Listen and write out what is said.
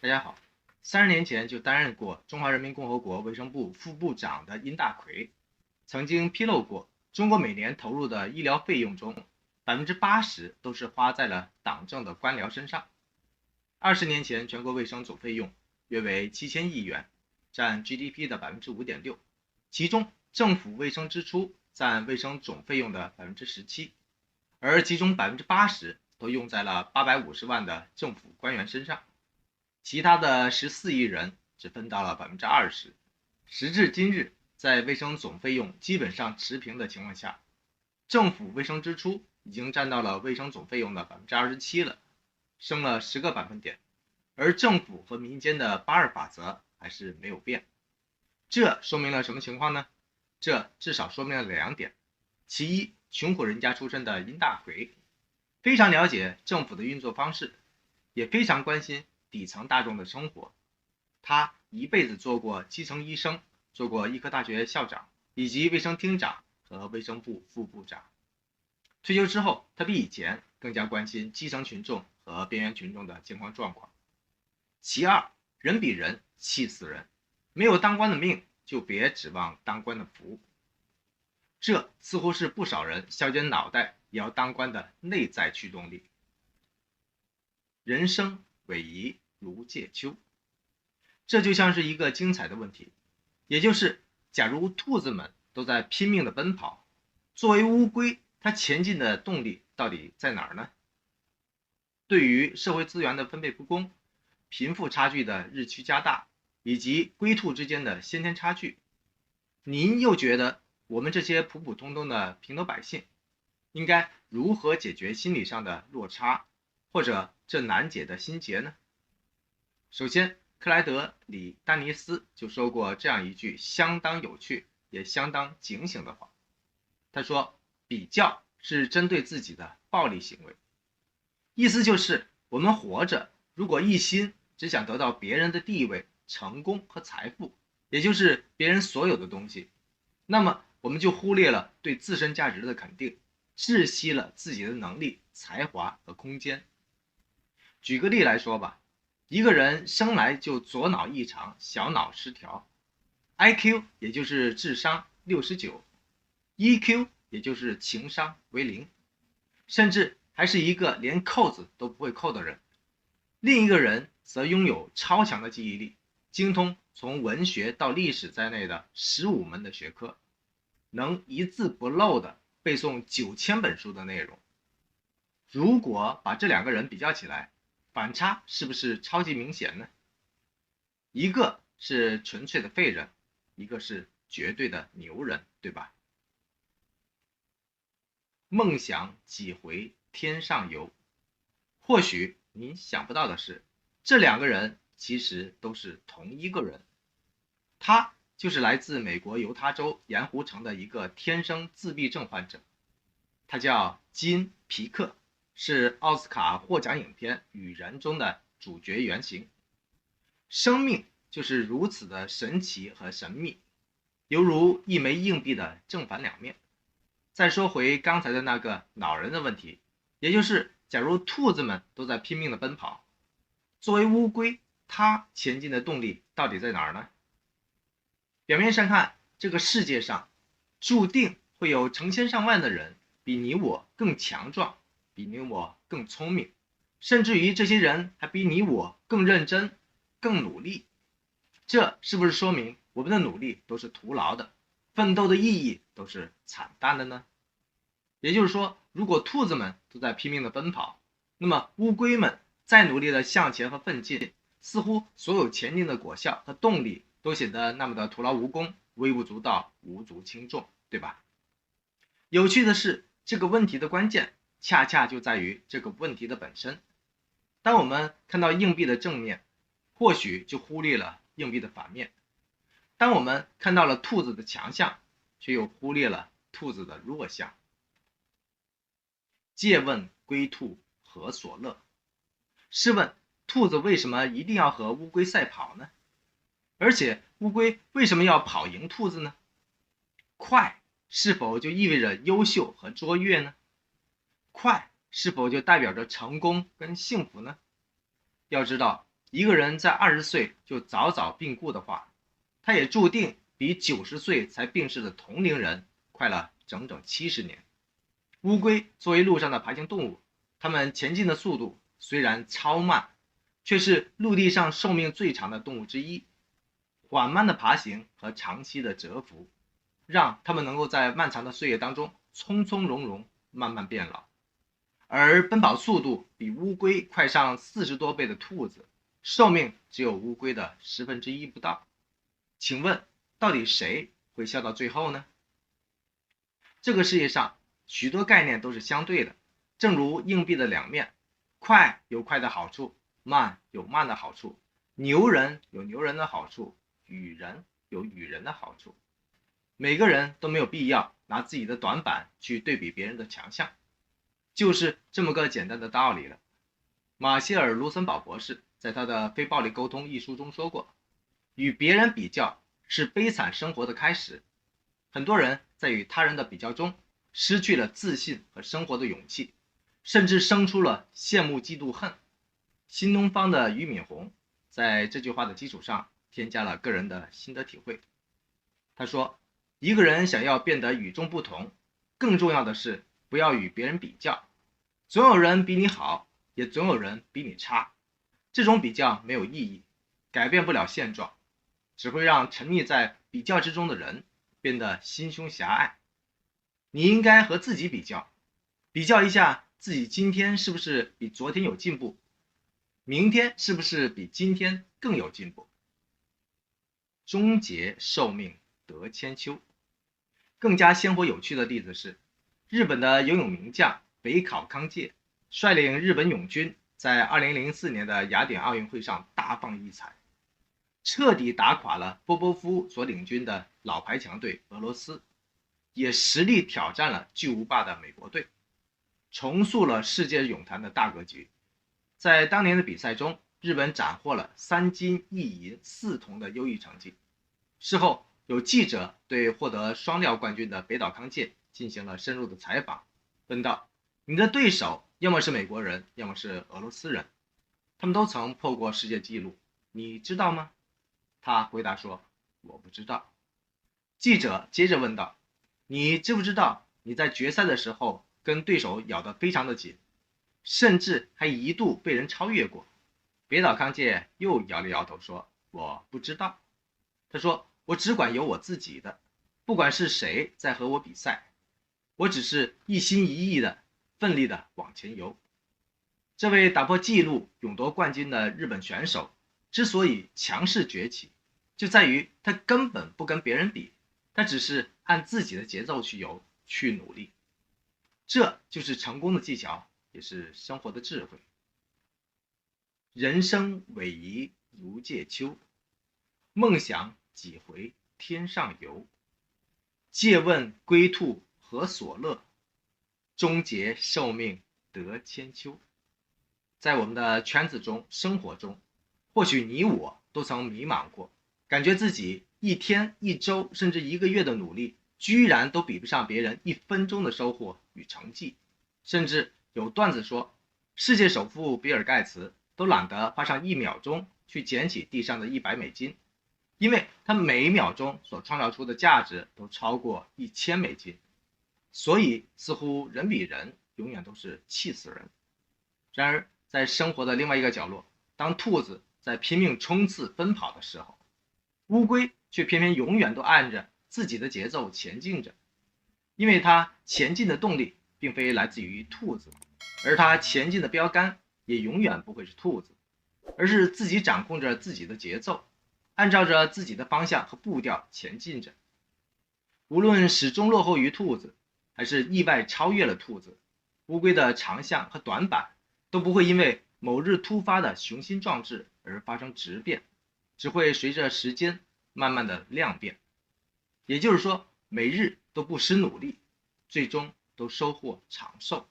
大家好，30年前就担任过中华人民共和国卫生部副部长的殷大奎，曾经披露过，中国每年投入的医疗费用中，80%都是花在了党政的官僚身上。20年前，全国卫生总费用约为7000亿元，占 GDP 的5.6%，其中政府卫生支出占卫生总费用的17%，而其中80%都用在了850万的政府官员身上。其他的14亿人只分到了20%。时至今日，在卫生总费用基本上持平的情况下，政府卫生支出已经占到了卫生总费用的27%了，升了10个百分点。而政府和民间的8·2法则还是没有变。这说明了什么情况呢？这至少说明了2点。其一，穷苦人家出身的殷大奎非常了解政府的运作方式，也非常关心底层大众的生活。他一辈子做过基层医生，做过医科大学校长，以及卫生厅长和卫生部副部长。退休之后，他比以前更加关心基层群众和边缘群众的健康状况。其二，人比人气死人，没有当官的命，就别指望当官的福。这似乎是不少人削尖脑袋也要当官的内在驱动力。人生逶迤如芥秋，这就像是一个精彩的问题，也就是假如兔子们都在拼命的奔跑，作为乌龟，它前进的动力到底在哪儿呢？对于社会资源的分配不公、贫富差距的日趋加大，以及龟兔之间的先天差距，您又觉得我们这些普普通通的平头百姓应该如何解决心理上的落差，或者这难解的心结呢？首先，克莱德·里丹尼斯就说过这样一句相当有趣也相当警醒的话。他说，比较是针对自己的暴力行为。意思就是我们活着，如果一心只想得到别人的地位、成功和财富，也就是别人所有的东西，那么我们就忽略了对自身价值的肯定，窒息了自己的能力、才华和空间。举个例来说吧，一个人生来就左脑异常，小脑失调， IQ 也就是智商69，EQ 也就是情商为0，甚至还是一个连扣子都不会扣的人。另一个人则拥有超强的记忆力，精通从文学到历史在内的15门的学科，能一字不漏地背诵9000本书的内容。如果把这2个人比较起来，反差是不是超级明显呢？一个是纯粹的废人，一个是绝对的牛人，对吧？梦想几回天上游。或许您想不到的是，这2个人其实都是同一个人。他就是来自美国犹他州盐湖城的一个天生自闭症患者，他叫基恩·皮克，是奥斯卡获奖影片《雨人》中的主角原型。生命就是如此的神奇和神秘，犹如一枚硬币的正反两面。再说回刚才的那个恼人的问题，也就是假如兔子们都在拼命的奔跑，作为乌龟，它前进的动力到底在哪儿呢？表面上看，这个世界上注定会有成千上万的人比你我更强壮，比你我更聪明，甚至于这些人还比你我更认真、更努力。这是不是说明我们的努力都是徒劳的，奋斗的意义都是惨淡的呢？也就是说，如果兔子们都在拼命的奔跑，那么乌龟们再努力的向前和奋进，似乎所有前进的果效和动力都显得那么的徒劳无功、微不足道、无足轻重，对吧？有趣的是，这个问题的关键恰恰就在于这个问题的本身。当我们看到硬币的正面，或许就忽略了硬币的反面；当我们看到了兔子的强项，却又忽略了兔子的弱项。借问龟兔何所乐？试问兔子为什么一定要和乌龟赛跑呢？而且乌龟为什么要跑赢兔子呢？快是否就意味着优秀和卓越呢？快是否就代表着成功跟幸福呢？要知道，一个人在20岁就早早病故的话，他也注定比90岁才病逝的同龄人快了整整70年。乌龟作为陆上的爬行动物，它们前进的速度虽然超慢，却是陆地上寿命最长的动物之一。缓慢的爬行和长期的蛰伏，让它们能够在漫长的岁月当中从从容容慢慢变老。而奔跑速度比乌龟快上40多倍的兔子，寿命只有乌龟的1/10不到。请问到底谁会笑到最后呢？这个世界上许多概念都是相对的，正如硬币的两面，快有快的好处，慢有慢的好处，牛人有牛人的好处，与人有与人的好处。每个人都没有必要拿自己的短板去对比别人的强项，就是这么个简单的道理了。马歇尔·卢森堡博士在他的《非暴力沟通》一书中说过，与别人比较是悲惨生活的开始。很多人在与他人的比较中失去了自信和生活的勇气，甚至生出了羡慕嫉妒恨。新东方的俞敏洪在这句话的基础上添加了个人的心得体会。他说，一个人想要变得与众不同，更重要的是不要与别人比较。总有人比你好，也总有人比你差，这种比较没有意义，改变不了现状，只会让沉溺在比较之中的人变得心胸狭隘。你应该和自己比较，比较一下自己今天是不是比昨天有进步，明天是不是比今天更有进步。终结寿命得千秋。更加鲜活有趣的例子是，日本的游泳名将北考康介率领日本泳军在2004年的雅典奥运会上大放异彩，彻底打垮了波波夫所领军的老牌强队俄罗斯，也实力挑战了巨无霸的美国队，重塑了世界泳坛的大格局。在当年的比赛中，日本斩获了3金1银4铜的优异成绩。事后有记者对获得双料冠军的北岛康介进行了深入的采访，问道，你的对手要么是美国人，要么是俄罗斯人，他们都曾破过世界纪录，你知道吗？他回答说，我不知道。记者接着问道，你知不知道你在决赛的时候跟对手咬得非常的紧，甚至还一度被人超越过？北岛康介又摇了摇头说，我不知道。他说，我只管游我自己的，不管是谁在和我比赛，我只是一心一意的奋力的往前游。这位打破纪录勇夺冠军的日本选手之所以强势崛起，就在于他根本不跟别人比，他只是按自己的节奏去游，去努力。这就是成功的技巧，也是生活的智慧。人生逶迤如芥秋，梦想几回天上游。借问归途何所乐，终结寿命得千秋。在我们的圈子中，生活中，或许你我都曾迷茫过，感觉自己一天、一周甚至1个月的努力，居然都比不上别人1分钟的收获与成绩。甚至有段子说，世界首富比尔盖茨都懒得花上1秒钟去捡起地上的100美金，因为他每1秒钟所创造出的价值都超过1000美金。所以似乎人比人永远都是气死人。然而在生活的另外一个角落，当兔子在拼命冲刺奔跑的时候，乌龟却偏偏永远都按着自己的节奏前进着。因为它前进的动力并非来自于兔子，而它前进的标杆也永远不会是兔子，而是自己掌控着自己的节奏，按照着自己的方向和步调前进着。无论始终落后于兔子，还是意外超越了兔子，乌龟的长项和短板都不会因为某日突发的雄心壮志而发生质变，只会随着时间慢慢的量变。也就是说，每日都不失努力，最终都收获长寿。